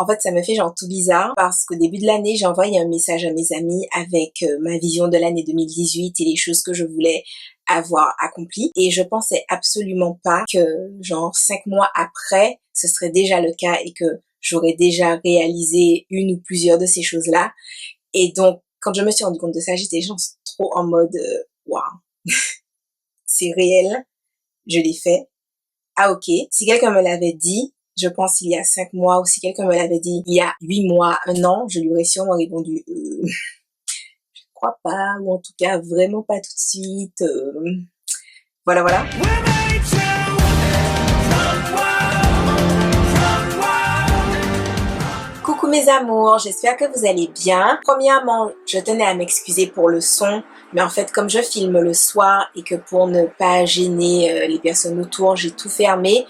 En fait, ça me fait genre tout bizarre parce qu'au début de l'année, j'ai envoyé un message à mes amis avec ma vision de l'année 2018 et les choses que je voulais avoir accomplies. Et je pensais absolument pas que genre 5 mois après, ce serait déjà le cas et que j'aurais déjà réalisé une ou plusieurs de ces choses-là. Et donc, quand je me suis rendu compte de ça, j'étais genre trop en mode waouh, c'est réel, je l'ai fait. Ah ok, si quelqu'un me l'avait dit, je pense il y a 5 mois, ou si quelqu'un me l'avait dit il y a 8 mois, 1 an, je lui aurais sûrement répondu je crois pas, ou en tout cas vraiment pas tout de suite. Voilà, voilà. Coucou mes amours, j'espère que vous allez bien. Premièrement, je tenais à m'excuser pour le son, mais en fait comme je filme le soir et que pour ne pas gêner les personnes autour, j'ai tout fermé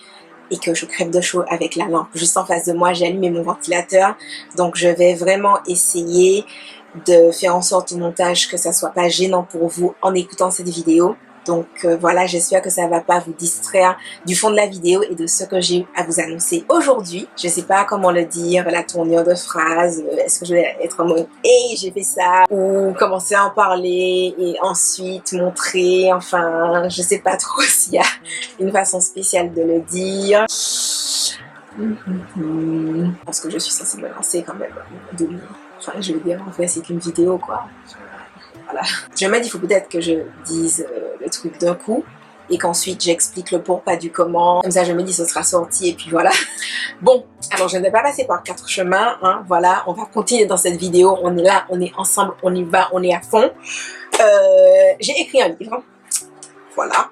et que je crève de chaud avec la lampe juste en face de moi, j'ai allumé mon ventilateur. Donc je vais vraiment essayer de faire en sorte au montage que ça soit pas gênant pour vous en écoutant cette vidéo. Donc voilà, j'espère que ça va pas vous distraire du fond de la vidéo et de ce que j'ai à vous annoncer aujourd'hui. Je sais pas comment le dire, la tournure de phrase, est-ce que je vais être en mode « Hey, j'ai fait ça » ou commencer à en parler et ensuite montrer, enfin, je sais pas trop s'il y a une façon spéciale de le dire. Parce que je suis censée me lancer quand même. Enfin, je veux dire, en fait, c'est qu'une vidéo, quoi. Voilà. Je me dis, il faut peut-être que je dise le truc d'un coup et qu'ensuite j'explique le pourquoi du comment. Comme ça, je me dis, ce sera sorti et puis voilà. Bon, alors je ne vais pas passer par 4 chemins. Hein, voilà, on va continuer dans cette vidéo. On est là, on est ensemble, on y va, on est à fond. J'ai écrit un livre. Voilà.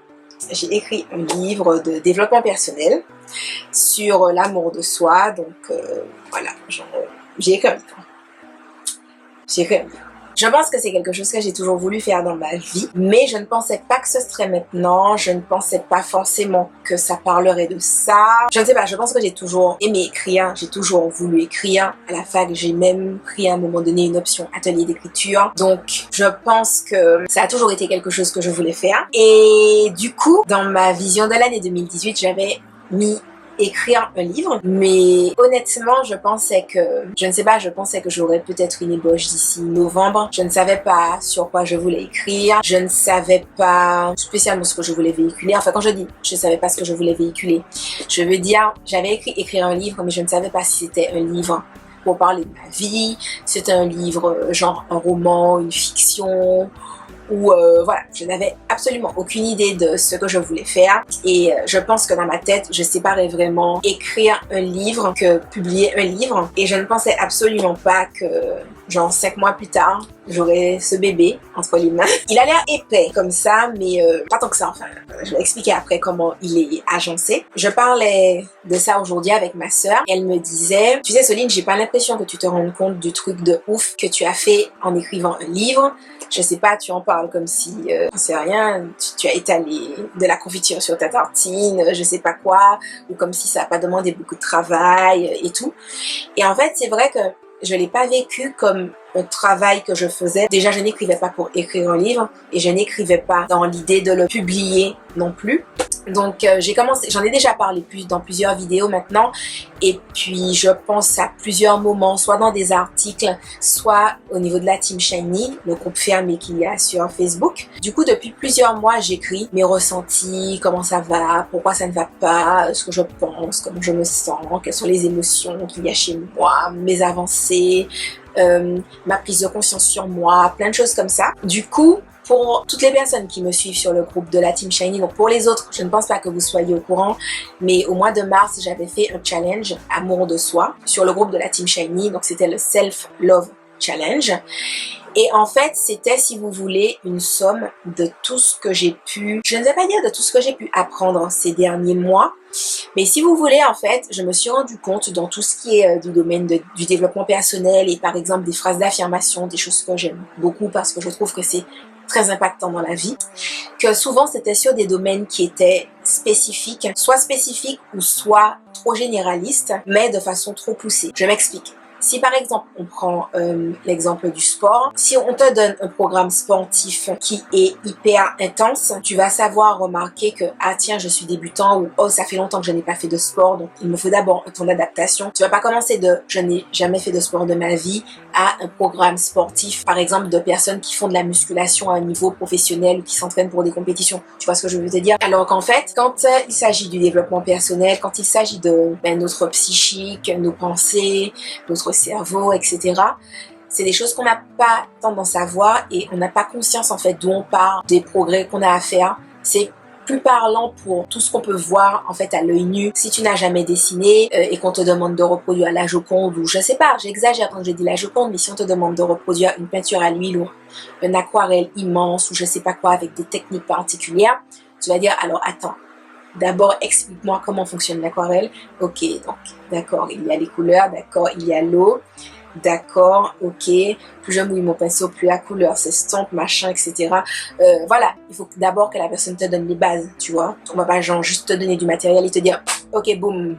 J'ai écrit un livre de développement personnel sur l'amour de soi. Donc voilà, j'ai écrit un livre. J'ai écrit un livre. Je pense que c'est quelque chose que j'ai toujours voulu faire dans ma vie, mais je ne pensais pas que ce serait maintenant, je ne pensais pas forcément que ça parlerait de ça. Je ne sais pas, je pense que j'ai toujours aimé écrire, j'ai toujours voulu écrire. À la fac, j'ai même pris à un moment donné une option atelier d'écriture. Donc, je pense que ça a toujours été quelque chose que je voulais faire. Et du coup, dans ma vision de l'année 2018, j'avais mis écrire un livre, mais honnêtement je pensais que, je ne sais pas, je pensais que j'aurais peut-être une ébauche d'ici novembre. Je ne savais pas sur quoi je voulais écrire, je ne savais pas spécialement ce que je voulais véhiculer. Enfin, quand je dis je ne savais pas ce que je voulais véhiculer, je veux dire j'avais écrire un livre, mais je ne savais pas si c'était un livre pour parler de ma vie, si c'était un livre genre un roman, une fiction, où voilà, je n'avais absolument aucune idée de ce que je voulais faire et je pense que dans ma tête, je séparais vraiment écrire un livre que publier un livre et je ne pensais absolument pas que genre 5 mois plus tard, j'aurais ce bébé entre les mains. Il a l'air épais comme ça, mais pas tant que ça, enfin, je vais expliquer après comment il est agencé. Je parlais de ça aujourd'hui avec ma sœur. Elle me disait, tu sais Soline, j'ai pas l'impression que tu te rendes compte du truc de ouf que tu as fait en écrivant un livre. Je sais pas, tu en parles comme si, je sais rien, tu as étalé de la confiture sur ta tartine, je sais pas quoi, ou comme si ça a pas demandé beaucoup de travail et tout. Et en fait, c'est vrai que je l'ai pas vécu comme un travail que je faisais. Déjà, je n'écrivais pas pour écrire un livre et je n'écrivais pas dans l'idée de le publier non plus. Donc j'ai commencé, j'en ai déjà parlé dans plusieurs vidéos maintenant et puis je pense à plusieurs moments, soit dans des articles, soit au niveau de la Team Shiny, le groupe fermé qu'il y a sur Facebook. Du coup, depuis plusieurs mois, j'écris mes ressentis, comment ça va, pourquoi ça ne va pas, ce que je pense, comment je me sens, quelles sont les émotions qu'il y a chez moi, mes avancées, ma prise de conscience sur moi, plein de choses comme ça. Du coup, pour toutes les personnes qui me suivent sur le groupe de la Team Shiny, donc pour les autres, je ne pense pas que vous soyez au courant, mais au mois de mars, j'avais fait un challenge amour de soi sur le groupe de la Team Shiny, donc c'était le Self Love Challenge. Et en fait, c'était, si vous voulez, une somme de tout ce que j'ai pu, je ne vais pas dire de tout ce que j'ai pu apprendre ces derniers mois, mais si vous voulez, en fait, je me suis rendu compte dans tout ce qui est du domaine du développement personnel et par exemple des phrases d'affirmation, des choses que j'aime beaucoup parce que je trouve que c'est très impactant dans la vie, que souvent c'était sur des domaines qui étaient spécifiques ou soit trop généralistes, mais de façon trop poussée. Je m'explique. Si par exemple, on prend l'exemple du sport, si on te donne un programme sportif qui est hyper intense, tu vas savoir remarquer que, ah tiens, je suis débutant, ou oh, ça fait longtemps que je n'ai pas fait de sport, donc il me faut d'abord un temps d'adaptation. Tu vas pas commencer de, je n'ai jamais fait de sport de ma vie, à un programme sportif, par exemple, de personnes qui font de la musculation à un niveau professionnel ou qui s'entraînent pour des compétitions. Tu vois ce que je veux te dire? Alors qu'en fait, quand il s'agit du développement personnel, quand il s'agit de notre psychique, nos pensées, notre cerveau, etc., c'est des choses qu'on n'a pas tendance à voir et on n'a pas conscience en fait d'où on part, des progrès qu'on a à faire. C'est plus parlant pour tout ce qu'on peut voir en fait à l'œil nu. Si tu n'as jamais dessiné et qu'on te demande de reproduire la Joconde, ou je sais pas, j'exagère quand je dis la Joconde, mais si on te demande de reproduire une peinture à l'huile ou un aquarelle immense ou je sais pas quoi avec des techniques particulières, tu vas dire alors attends, d'abord explique-moi comment fonctionne l'aquarelle. Ok, donc d'accord, il y a les couleurs, d'accord, il y a l'eau. D'accord, ok, plus je mouille mon pinceau, plus la couleur s'estompe, machin, etc. Voilà, il faut d'abord que la personne te donne les bases, tu vois. On va pas genre juste te donner du matériel et te dire, ok, boum,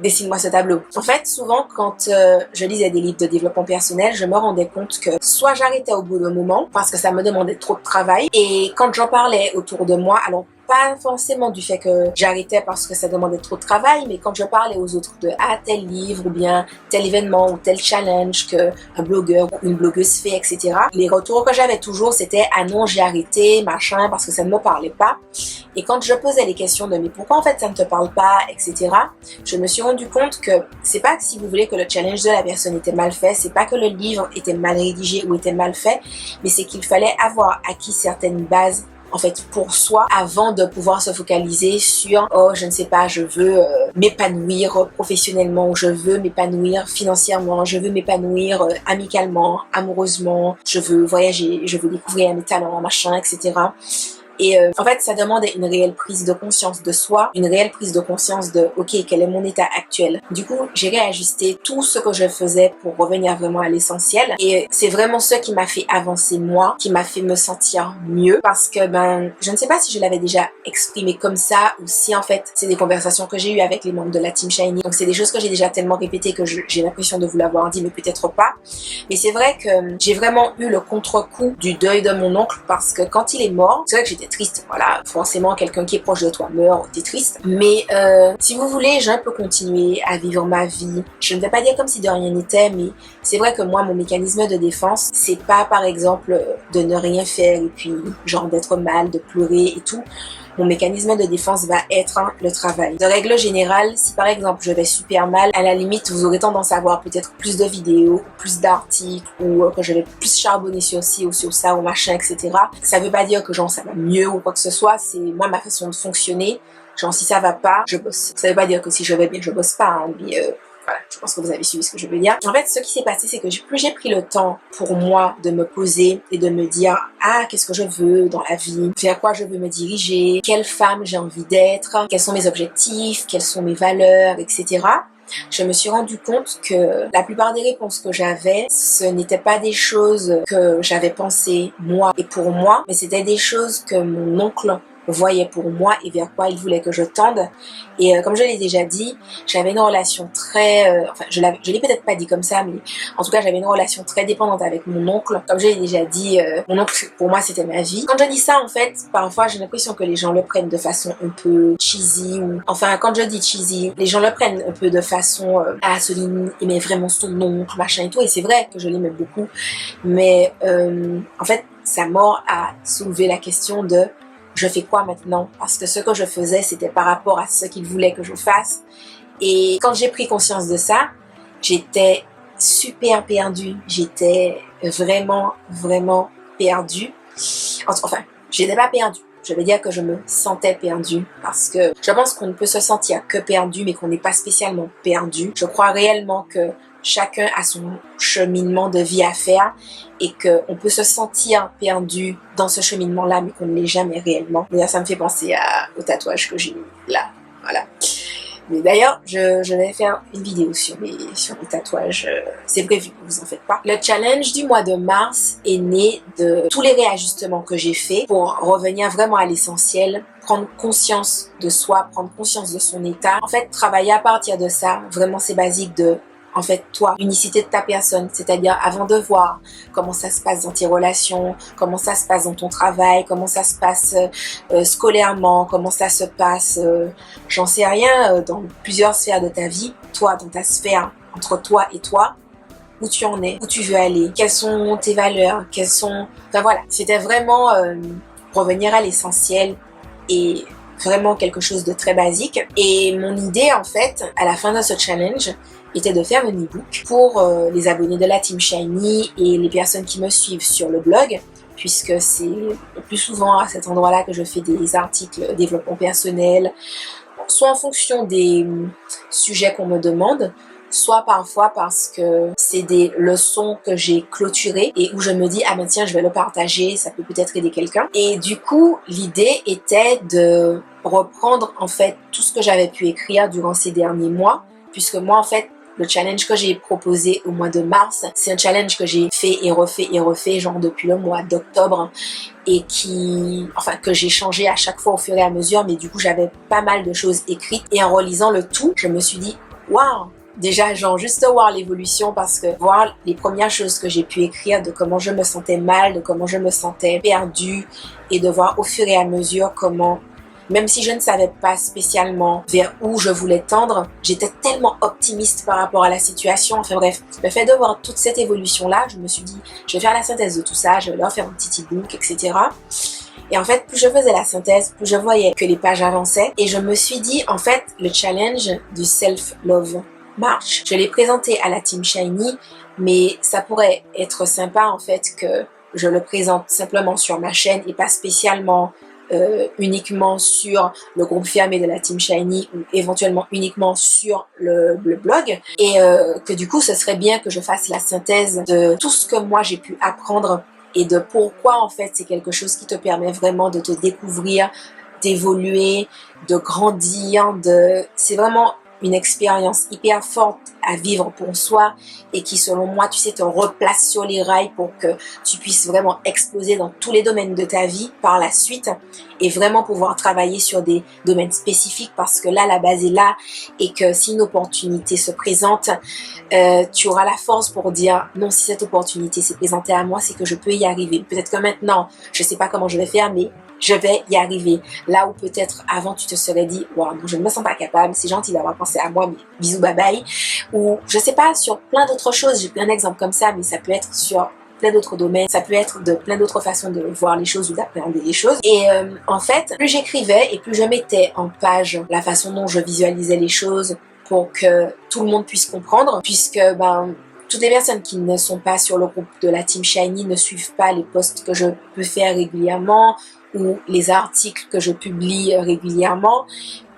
dessine-moi ce tableau. En fait, souvent, quand je lisais des livres de développement personnel, je me rendais compte que soit j'arrêtais au bout d'un moment, parce que ça me demandait trop de travail, et quand j'en parlais autour de moi, alors pas forcément du fait que j'arrêtais parce que ça demandait trop de travail, mais quand je parlais aux autres de tel livre ou bien tel événement ou tel challenge que un blogueur ou une blogueuse fait, etc. Les retours que j'avais toujours c'était ah non j'ai arrêté, machin, parce que ça ne me parlait pas. Et quand je posais les questions de mais pourquoi en fait ça ne te parle pas, etc. Je me suis rendu compte que c'est pas que si vous voulez que le challenge de la personne était mal fait, c'est pas que le livre était mal rédigé ou était mal fait, mais c'est qu'il fallait avoir acquis certaines bases en fait pour soi avant de pouvoir se focaliser sur oh je ne sais pas je veux m'épanouir professionnellement, je veux m'épanouir financièrement, je veux m'épanouir amicalement, amoureusement, je veux voyager, je veux découvrir mes talents, machin, etc. Et en fait, ça demande une réelle prise de conscience de soi, une réelle prise de conscience de ok, quel est mon état actuel. Du coup, j'ai réajusté tout ce que je faisais pour revenir vraiment à l'essentiel. Et c'est vraiment ce qui m'a fait avancer moi, qui m'a fait me sentir mieux. Parce que je ne sais pas si je l'avais déjà exprimé comme ça ou si en fait, c'est des conversations que j'ai eues avec les membres de la Team Shiny. Donc c'est des choses que j'ai déjà tellement répétées que j'ai l'impression de vous l'avoir dit, mais peut-être pas. Mais c'est vrai que j'ai vraiment eu le contre-coup du deuil de mon oncle parce que quand il est mort, c'est vrai que j'étais triste, voilà, forcément quelqu'un qui est proche de toi meurt, t'es triste, mais si vous voulez, j'ai un peu continué à vivre ma vie, je ne vais pas dire comme si de rien n'était, mais c'est vrai que moi, mon mécanisme de défense, c'est pas par exemple de ne rien faire et puis genre d'être mal, de pleurer et tout. Mon mécanisme de défense va être le travail. De règle générale, si par exemple je vais super mal, à la limite vous aurez tendance à voir peut-être plus de vidéos, plus d'articles ou que je vais plus charbonner sur ci ou sur ça ou machin, etc. Ça veut pas dire que genre ça va mieux ou quoi que ce soit, c'est moi ma façon de fonctionner. Genre si ça va pas, je bosse. Ça veut pas dire que si je vais bien, je bosse pas, hein, mais voilà, je pense que vous avez suivi ce que je veux dire. En fait, ce qui s'est passé, c'est que plus j'ai pris le temps pour moi de me poser et de me dire ah, qu'est-ce que je veux dans la vie, vers quoi je veux me diriger, quelle femme j'ai envie d'être, quels sont mes objectifs, quelles sont mes valeurs, etc. Je me suis rendu compte que la plupart des réponses que j'avais, ce n'étaient pas des choses que j'avais pensées moi et pour moi, mais c'était des choses que mon oncle voyait pour moi et vers quoi il voulait que je tende. Et comme je l'ai déjà dit, j'avais une relation très... enfin, je l'ai peut-être pas dit comme ça, mais en tout cas, j'avais une relation très dépendante avec mon oncle. Comme je l'ai déjà dit, mon oncle, pour moi, c'était ma vie. Quand je dis ça, en fait, parfois, j'ai l'impression que les gens le prennent de façon un peu cheesy. Ou... Enfin, quand je dis cheesy, les gens le prennent un peu de façon... ah, Soline aimait vraiment son oncle, machin et tout. Et c'est vrai que je l'aimais beaucoup. Mais en fait, sa mort a soulevé la question de... je fais quoi maintenant? Parce que ce que je faisais, c'était par rapport à ce qu'il voulait que je fasse. Et quand j'ai pris conscience de ça, j'étais super perdue. J'étais vraiment, vraiment perdue. Enfin, j'étais pas perdue. Je veux dire que je me sentais perdue parce que je pense qu'on ne peut se sentir que perdu, mais qu'on n'est pas spécialement perdu. Je crois réellement que chacun a son cheminement de vie à faire et qu'on peut se sentir perdu dans ce cheminement-là, mais qu'on ne l'est jamais réellement. D'ailleurs, ça me fait penser au tatouage que j'ai là. Voilà. Mais d'ailleurs, je vais faire une vidéo sur les tatouages. C'est prévu, ne vous en faites pas. Le challenge du mois de mars est né de tous les réajustements que j'ai faits pour revenir vraiment à l'essentiel, prendre conscience de soi, prendre conscience de son état. En fait, travailler à partir de ça, vraiment c'est basique de en fait toi, l'unicité de ta personne, c'est-à-dire avant de voir comment ça se passe dans tes relations, comment ça se passe dans ton travail, comment ça se passe scolairement, comment ça se passe, j'en sais rien, dans plusieurs sphères de ta vie, toi, dans ta sphère, entre toi et toi, où tu en es, où tu veux aller, quelles sont tes valeurs, Enfin voilà, c'était vraiment revenir à l'essentiel et vraiment quelque chose de très basique. Et mon idée, en fait, à la fin de ce challenge, était de faire un e-book pour les abonnés de la Team Shiny et les personnes qui me suivent sur le blog, puisque c'est le plus souvent à cet endroit-là que je fais des articles développement personnel, soit en fonction des sujets qu'on me demande, soit parfois parce que c'est des leçons que j'ai clôturées et où je me dis ah ben tiens je vais le partager, ça peut peut-être aider quelqu'un. Et du coup l'idée était de reprendre en fait tout ce que j'avais pu écrire durant ces derniers mois, puisque moi en fait le challenge que j'ai proposé au mois de mars, c'est un challenge que j'ai fait et refait genre depuis le mois d'octobre et que j'ai changé à chaque fois au fur et à mesure, mais du coup j'avais pas mal de choses écrites et en relisant le tout, je me suis dit waouh, déjà, genre, juste voir l'évolution parce que voir les premières choses que j'ai pu écrire de comment je me sentais mal, de comment je me sentais perdue et de voir au fur et à mesure comment, même si je ne savais pas spécialement vers où je voulais tendre, j'étais tellement optimiste par rapport à la situation. Enfin bref, le fait de voir toute cette évolution-là, je me suis dit, je vais faire la synthèse de tout ça, je vais leur faire un petit e-book, etc. Et en fait, plus je faisais la synthèse, plus je voyais que les pages avançaient et je me suis dit, en fait, le challenge du self-love marche. Je l'ai présenté à la Team Shiny, mais ça pourrait être sympa en fait que je le présente simplement sur ma chaîne et pas spécialement uniquement sur le groupe fermé de la Team Shiny ou éventuellement uniquement sur le blog. Et que du coup, ce serait bien que je fasse la synthèse de tout ce que moi j'ai pu apprendre et de pourquoi en fait c'est quelque chose qui te permet vraiment de te découvrir, d'évoluer, de grandir, c'est vraiment une expérience hyper forte à vivre pour soi et qui selon moi, tu sais, te replace sur les rails pour que tu puisses vraiment exploser dans tous les domaines de ta vie par la suite et vraiment pouvoir travailler sur des domaines spécifiques parce que là, la base est là et que si une opportunité se présente, tu auras la force pour dire non, si cette opportunité s'est présentée à moi, c'est que je peux y arriver. Peut-être que maintenant, je sais pas comment je vais faire, mais je vais y arriver. Là où peut-être avant tu te serais dit waouh, non, je ne me sens pas capable, c'est gentil d'avoir pensé à moi, mais bisous, bye bye. Ou je sais pas, sur plein d'autres choses, j'ai plein d'exemples comme ça, mais ça peut être sur plein d'autres domaines, ça peut être de plein d'autres façons de voir les choses ou d'appréhender les choses. Et en fait, plus j'écrivais et plus je mettais en page la façon dont je visualisais les choses pour que tout le monde puisse comprendre, puisque toutes les personnes qui ne sont pas sur le groupe de la Team Shiny ne suivent pas les posts que je peux faire régulièrement ou les articles que je publie régulièrement.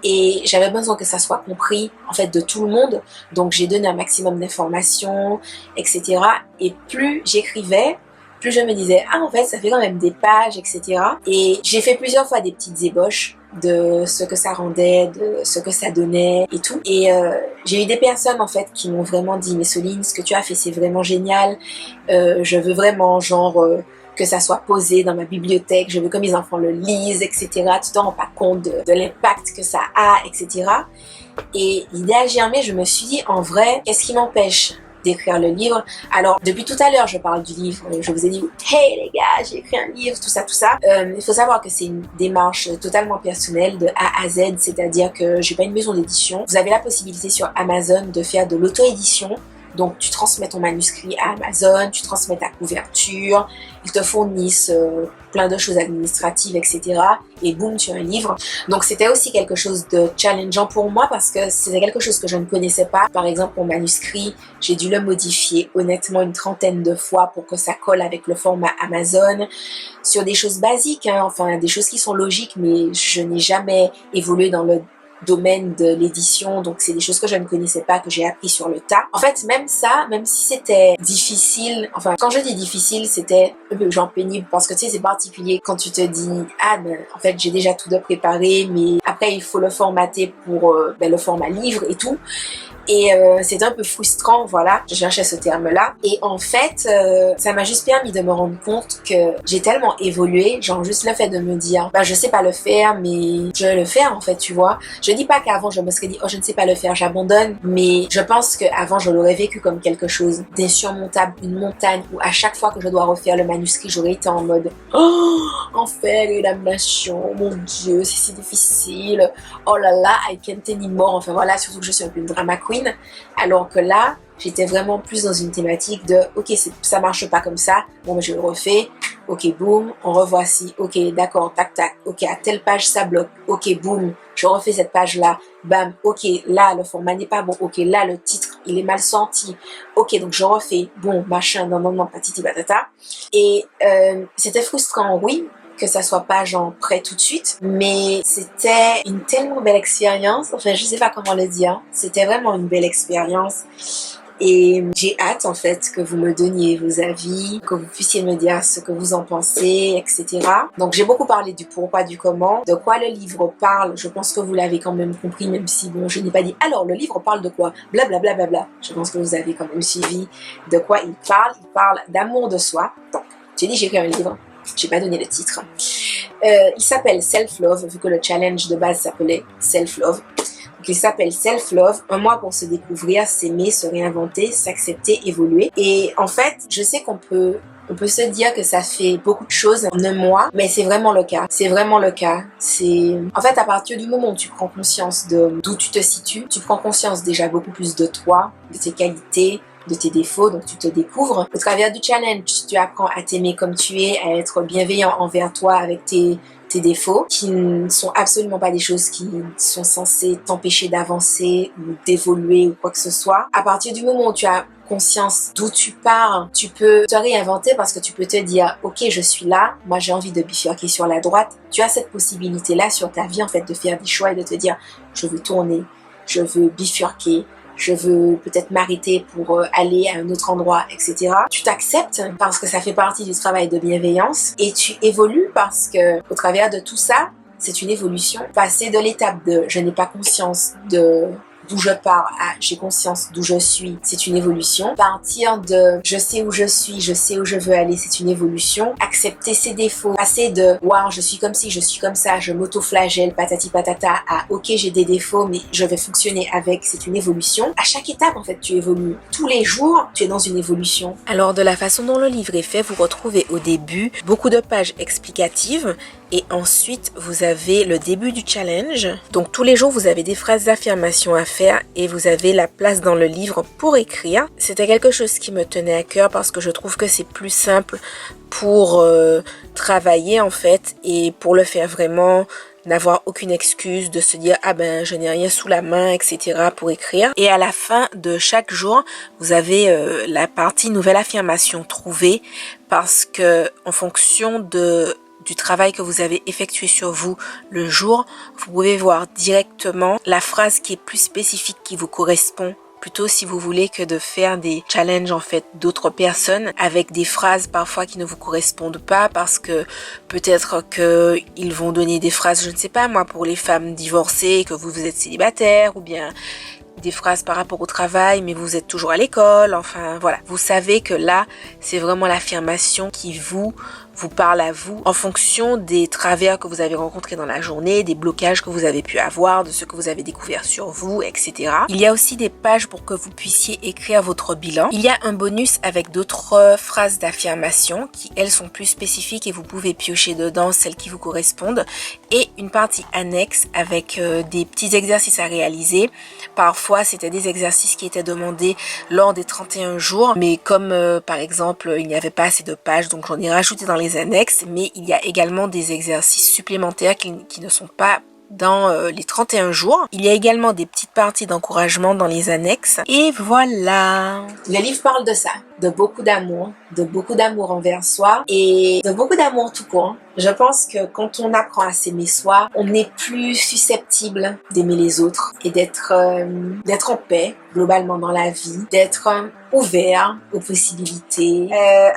Et j'avais besoin que ça soit compris en fait de tout le monde, donc j'ai donné un maximum d'informations, etc. Et plus j'écrivais, plus je me disais ah en fait ça fait quand même des pages, etc. Et j'ai fait plusieurs fois des petites ébauches de ce que ça rendait, de ce que ça donnait et tout. Et j'ai eu des personnes en fait qui m'ont vraiment dit mais Soline, ce que tu as fait c'est vraiment génial, je veux vraiment genre que ça soit posé dans ma bibliothèque, je veux que mes enfants le lisent, etc. Tu te rends pas compte de l'impact que ça a, etc. Et l'idée a germé, je me suis dit, en vrai, qu'est-ce qui m'empêche d'écrire le livre? Alors, depuis tout à l'heure, je parle du livre, je vous ai dit, hey les gars, j'ai écrit un livre, tout ça, tout ça. Il faut savoir que c'est une démarche totalement personnelle de A à Z, c'est-à-dire que j'ai pas une maison d'édition. Vous avez la possibilité sur Amazon de faire de l'auto-édition. Donc, tu transmets ton manuscrit à Amazon, tu transmets ta couverture, ils te fournissent plein de choses administratives, etc. Et boum, tu as un livre. Donc, c'était aussi quelque chose de challengeant pour moi parce que c'était quelque chose que je ne connaissais pas. Par exemple, mon manuscrit, j'ai dû le modifier honnêtement une 30aine de fois pour que ça colle avec le format Amazon. Sur des choses basiques, hein, enfin des choses qui sont logiques, mais je n'ai jamais évolué dans le domaine de l'édition, donc c'est des choses que je ne connaissais pas, que j'ai appris sur le tas. En fait, même ça, même si c'était difficile, enfin quand je dis difficile, c'était un peu genre pénible parce que tu sais, c'est particulier quand tu te dis ah ben en fait j'ai déjà tout de préparé, mais après il faut le formater pour le format livre et tout. Et c'est un peu frustrant, voilà, je cherchais ce terme-là. Et en fait, ça m'a juste permis de me rendre compte que j'ai tellement évolué, genre juste le fait de me dire, bah je sais pas le faire, mais je vais le faire en fait, tu vois. Je dis pas qu'avant je me serais dit, oh je ne sais pas le faire, j'abandonne, mais je pense qu'avant je l'aurais vécu comme quelque chose d'insurmontable, une montagne où à chaque fois que je dois refaire le manuscrit, j'aurais été en mode, oh, enfer et damnation, mon Dieu, c'est si difficile, oh là là, I can't anymore, enfin voilà, surtout que je suis un peu une drama queen, alors que là, j'étais vraiment plus dans une thématique de, ok, ça marche pas comme ça, bon, mais je le refais, ok, boum, on revoici, ok, d'accord, tac, tac, ok, à telle page, ça bloque, ok, boum, je refais cette page-là, bam, ok, là, le format n'est pas bon, ok, là, le titre, il est mal senti, ok, donc je refais, bon, machin, non, patiti patata, et c'était frustrant, oui, que ça soit pas genre prêt tout de suite, mais c'était une tellement belle expérience, enfin, je sais pas comment le dire, c'était vraiment une belle expérience. Et j'ai hâte en fait que vous me donniez vos avis, que vous puissiez me dire ce que vous en pensez, etc. Donc j'ai beaucoup parlé du pourquoi, du comment, de quoi le livre parle. Je pense que vous l'avez quand même compris, même si bon, je n'ai pas dit alors le livre parle de quoi, blablabla. Bla, bla, bla. Je pense que vous avez quand même suivi de quoi il parle. Il parle d'amour de soi. Donc j'ai dit j'ai écrit un livre, j'ai pas donné le titre. Il s'appelle Self-Love, vu que le challenge de base s'appelait Self-Love. Donc, il s'appelle Self-Love, un mois pour se découvrir, s'aimer, se réinventer, s'accepter, évoluer. Et en fait, je sais qu'on peut se dire que ça fait beaucoup de choses en un mois, mais c'est vraiment le cas. C'est vraiment le cas. En fait, à partir du moment où tu prends conscience d'où tu te situes, tu prends conscience déjà beaucoup plus de toi, de tes qualités, de tes défauts, donc tu te découvres. Au travers du challenge, tu apprends à t'aimer comme tu es, à être bienveillant envers toi avec tes défauts, qui ne sont absolument pas des choses qui sont censées t'empêcher d'avancer ou d'évoluer ou quoi que ce soit. À partir du moment où tu as conscience d'où tu pars, tu peux te réinventer parce que tu peux te dire ok, je suis là, moi j'ai envie de bifurquer sur la droite. Tu as cette possibilité là sur ta vie en fait de faire des choix et de te dire je veux tourner, je veux bifurquer, je veux peut-être m'arrêter pour aller à un autre endroit, etc. Tu t'acceptes parce que ça fait partie du travail de bienveillance et tu évolues parce que au travers de tout ça, c'est une évolution. Passer de l'étape de je n'ai pas conscience de d'où je pars à j'ai conscience d'où je suis, c'est une évolution. Partir de je sais où je suis, je sais où je veux aller, c'est une évolution. Accepter ses défauts, passer de waouh, je suis comme ci, je suis comme ça, je m'auto-flagelle, patati patata, à ok, j'ai des défauts, mais je vais fonctionner avec, c'est une évolution. À chaque étape, en fait, tu évolues. Tous les jours, tu es dans une évolution. Alors, de la façon dont le livre est fait, vous retrouvez au début beaucoup de pages explicatives. Et ensuite, vous avez le début du challenge. Donc, tous les jours, vous avez des phrases d'affirmation à faire et vous avez la place dans le livre pour écrire. C'était quelque chose qui me tenait à cœur parce que je trouve que c'est plus simple pour travailler en fait et pour le faire vraiment, n'avoir aucune excuse de se dire ah ben je n'ai rien sous la main, etc. pour écrire. Et à la fin de chaque jour, vous avez la partie nouvelle affirmation trouvée parce que en fonction du travail que vous avez effectué sur vous le jour, vous pouvez voir directement la phrase qui est plus spécifique, qui vous correspond, plutôt si vous voulez que de faire des challenges en fait d'autres personnes avec des phrases parfois qui ne vous correspondent pas parce que peut-être que ils vont donner des phrases, je ne sais pas moi, pour les femmes divorcées, que vous êtes célibataire, ou bien des phrases par rapport au travail mais vous êtes toujours à l'école, enfin voilà. Vous savez que là c'est vraiment l'affirmation qui vous parle à vous en fonction des travers que vous avez rencontrés dans la journée, des blocages que vous avez pu avoir, de ce que vous avez découvert sur vous, etc. Il y a aussi des pages pour que vous puissiez écrire votre bilan. Il y a un bonus avec d'autres phrases d'affirmation qui, elles, sont plus spécifiques et vous pouvez piocher dedans celles qui vous correspondent. Et une partie annexe avec des petits exercices à réaliser. Parfois, c'était des exercices qui étaient demandés lors des 31 jours, mais comme par exemple, il n'y avait pas assez de pages, donc j'en ai rajouté dans les annexes, mais il y a également des exercices supplémentaires qui ne sont pas dans les 31 jours. Il y a également des petites parties d'encouragement dans les annexes. Et voilà. Le livre parle de ça, de beaucoup d'amour envers soi et de beaucoup d'amour tout court. Je pense que quand on apprend à s'aimer soi, on est plus susceptible d'aimer les autres et d'être en paix globalement dans la vie, d'être ouvert aux possibilités.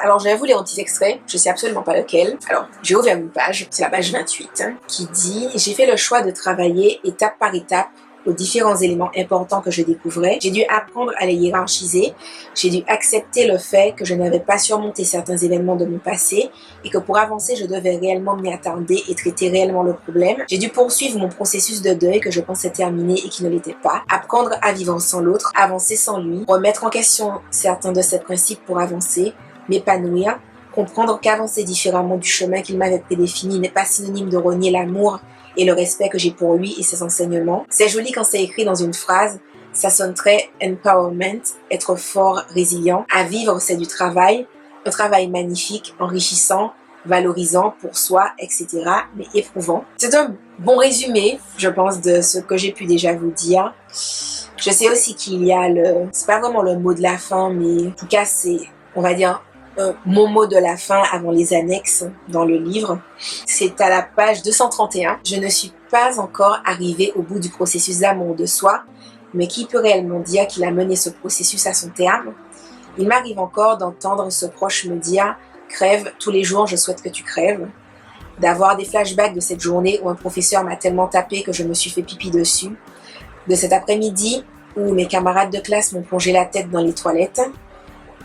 Alors je vais vous lire un petit extrait, je sais absolument pas lequel. Alors j'ai ouvert une page, c'est la page 28, qui dit « J'ai fait le choix de travailler étape par étape aux différents éléments importants que je découvrais. J'ai dû apprendre à les hiérarchiser. J'ai dû accepter le fait que je n'avais pas surmonté certains événements de mon passé et que pour avancer, je devais réellement m'y attarder et traiter réellement le problème. J'ai dû poursuivre mon processus de deuil que je pensais terminé et qui ne l'était pas. Apprendre à vivre sans l'autre, avancer sans lui, remettre en question certains de ses principes pour avancer, m'épanouir, comprendre qu'avancer différemment du chemin qu'il m'avait prédéfini n'est pas synonyme de renier l'amour et le respect que j'ai pour lui et ses enseignements. C'est joli quand c'est écrit dans une phrase, ça sonne très empowerment, être fort, résilient. À vivre, c'est du travail, un travail magnifique, enrichissant, valorisant pour soi, etc., mais éprouvant. C'est un bon résumé, je pense, de ce que j'ai pu déjà vous dire. Je sais aussi qu'il y a c'est pas vraiment le mot de la fin, mais en tout cas, c'est, on va dire, mon mot de la fin avant les annexes dans le livre. C'est à la page 231. Je ne suis pas encore arrivée au bout du processus d'amour de soi, mais qui peut réellement dire qu'il a mené ce processus à son terme? Il m'arrive encore d'entendre ce proche me dire « Crève, tous les jours je souhaite que tu crèves », d'avoir des flashbacks de cette journée où un professeur m'a tellement tapé que je me suis fait pipi dessus, de cet après-midi où mes camarades de classe m'ont plongé la tête dans les toilettes,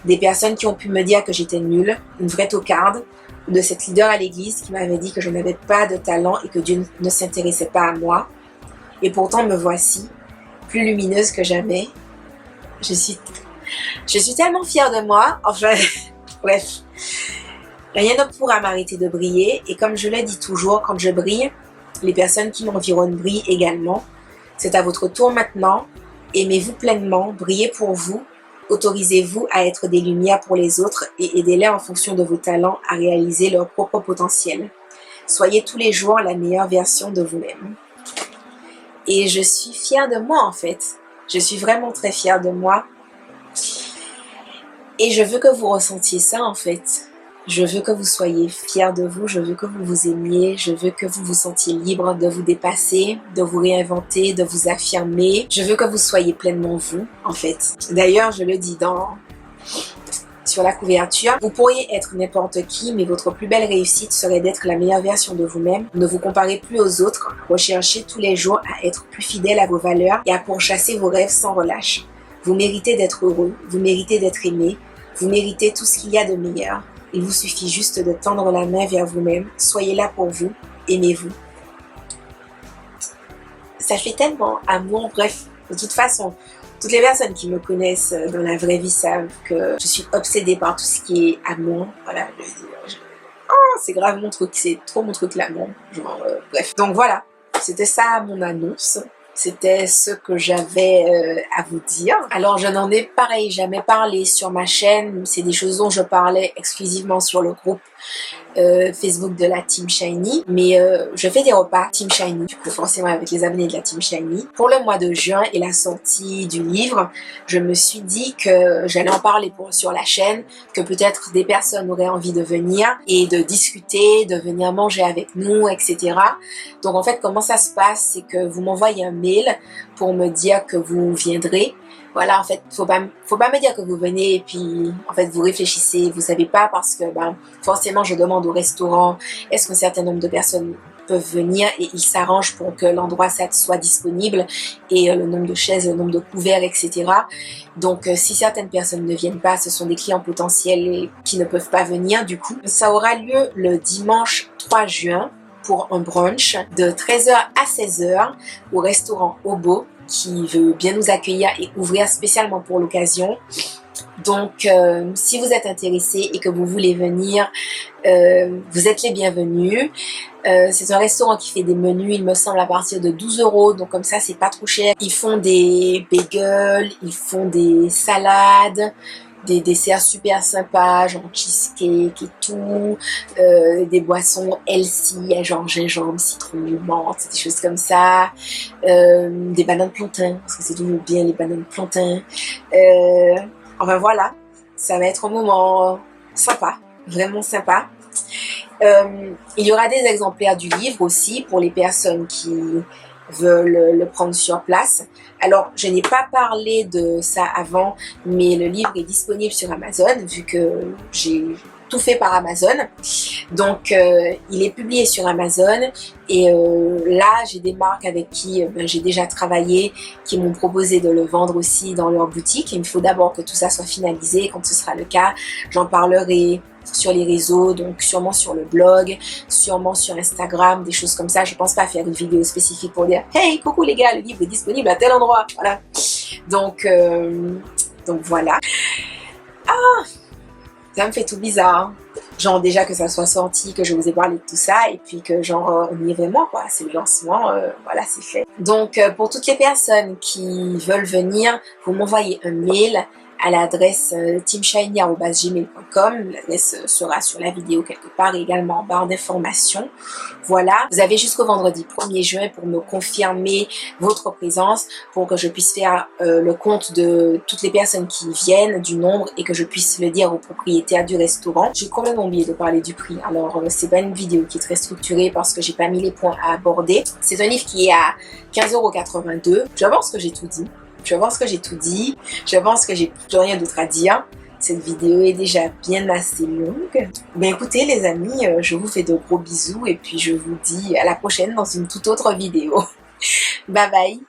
des personnes qui ont pu me dire que j'étais nulle, une vraie tocarde, ou de cette leader à l'église qui m'avait dit que je n'avais pas de talent et que Dieu ne s'intéressait pas à moi. Et pourtant me voici, plus lumineuse que jamais. Je suis tellement fière de moi, enfin, bref. Rien ne pourra m'arrêter de briller, et comme je le dis toujours, quand je brille, les personnes qui m'environnent brillent également. C'est à votre tour maintenant, aimez-vous pleinement, brillez pour vous, autorisez-vous à être des lumières pour les autres et aidez-les en fonction de vos talents à réaliser leur propre potentiel. Soyez tous les jours la meilleure version de vous-même. Et je suis fière de moi en fait. Je suis vraiment très fière de moi. Et je veux que vous ressentiez ça en fait. Je veux que vous soyez fiers de vous, je veux que vous vous aimiez, je veux que vous vous sentiez libre de vous dépasser, de vous réinventer, de vous affirmer. Je veux que vous soyez pleinement vous, en fait. D'ailleurs, je le dis sur la couverture, vous pourriez être n'importe qui, mais votre plus belle réussite serait d'être la meilleure version de vous-même. Ne vous comparez plus aux autres, recherchez tous les jours à être plus fidèle à vos valeurs et à pourchasser vos rêves sans relâche. Vous méritez d'être heureux, vous méritez d'être aimé, vous méritez tout ce qu'il y a de meilleur. Il vous suffit juste de tendre la main vers vous-même. Soyez là pour vous. Aimez-vous. Ça fait tellement amour. Bref, de toute façon, toutes les personnes qui me connaissent dans la vraie vie savent que je suis obsédée par tout ce qui est amour. Voilà, c'est grave mon truc. C'est trop mon truc l'amour. Bref. Donc voilà, c'était ça mon annonce. C'était ce que j'avais à vous dire. Alors, je n'en ai pareil jamais parlé sur ma chaîne. C'est des choses dont je parlais exclusivement sur le groupe Facebook de la Team Shiny. Mais je fais des repas Team Shiny, du coup forcément avec les abonnés de la Team Shiny. Pour le mois de juin et la sortie du livre, je me suis dit que j'allais en parler sur la chaîne, que peut-être des personnes auraient envie de venir et de discuter, de venir manger avec nous, etc. Donc en fait, comment ça se passe, c'est que vous m'envoyez un mail pour me dire que vous viendrez. Voilà, en fait, faut pas me dire que vous venez et puis, en fait, vous réfléchissez, vous savez pas parce que, forcément, je demande au restaurant, est-ce qu'un certain nombre de personnes peuvent venir et ils s'arrangent pour que l'endroit soit disponible et le nombre de chaises, le nombre de couverts, etc. Donc, si certaines personnes ne viennent pas, ce sont des clients potentiels qui ne peuvent pas venir, du coup. Ça aura lieu le dimanche 3 juin pour un brunch de 13h à 16h au restaurant Obo, qui veut bien nous accueillir et ouvrir spécialement pour l'occasion. Donc, si vous êtes intéressé et que vous voulez venir, vous êtes les bienvenus. C'est un restaurant qui fait des menus, il me semble, à partir de 12 €. Donc, comme ça, c'est pas trop cher. Ils font des bagels, ils font des salades, des desserts super sympas, genre cheesecake et tout, des boissons healthy, genre gingembre, citron, menthe, des choses comme ça, des bananes plantains, parce que c'est toujours bien les bananes plantains. Enfin voilà, ça va être un moment sympa, vraiment sympa. Il y aura des exemplaires du livre aussi pour les personnes qui veulent le prendre sur place. Alors, je n'ai pas parlé de ça avant, mais le livre est disponible sur Amazon, vu que j'ai tout fait par Amazon. Donc il est publié sur Amazon et là j'ai des marques avec qui j'ai déjà travaillé qui m'ont proposé de le vendre aussi dans leur boutique. Il me faut d'abord que tout ça soit finalisé. Quand ce sera le cas, j'en parlerai sur les réseaux, donc sûrement sur le blog, sûrement sur Instagram, des choses comme ça. Je pense pas faire une vidéo spécifique pour dire hey coucou les gars, le livre est disponible à tel endroit, voilà. Donc voilà. Ah, ça me fait tout bizarre, genre déjà que ça soit sorti, que je vous ai parlé de tout ça et puis que genre on y est vraiment quoi, c'est le lancement, voilà c'est fait. Donc pour toutes les personnes qui veulent venir, vous m'envoyez un mail à l'adresse teamshiny@gmail.com. L'adresse sera sur la vidéo quelque part et également en barre d'informations. Voilà, vous avez jusqu'au vendredi 1er juin pour me confirmer votre présence, pour que je puisse faire le compte de toutes les personnes qui viennent, du nombre, et que je puisse le dire au propriétaire du restaurant. J'ai complètement oublié de parler du prix, alors c'est pas une vidéo qui est très structurée parce que j'ai pas mis les points à aborder. C'est un livre qui est à 15,82 €. Je pense que j'ai tout dit. Je pense que j'ai tout dit. Je pense que j'ai plus rien d'autre à dire. Cette vidéo est déjà bien assez longue. Ben écoutez les amis, je vous fais de gros bisous et puis je vous dis à la prochaine dans une toute autre vidéo. Bye bye.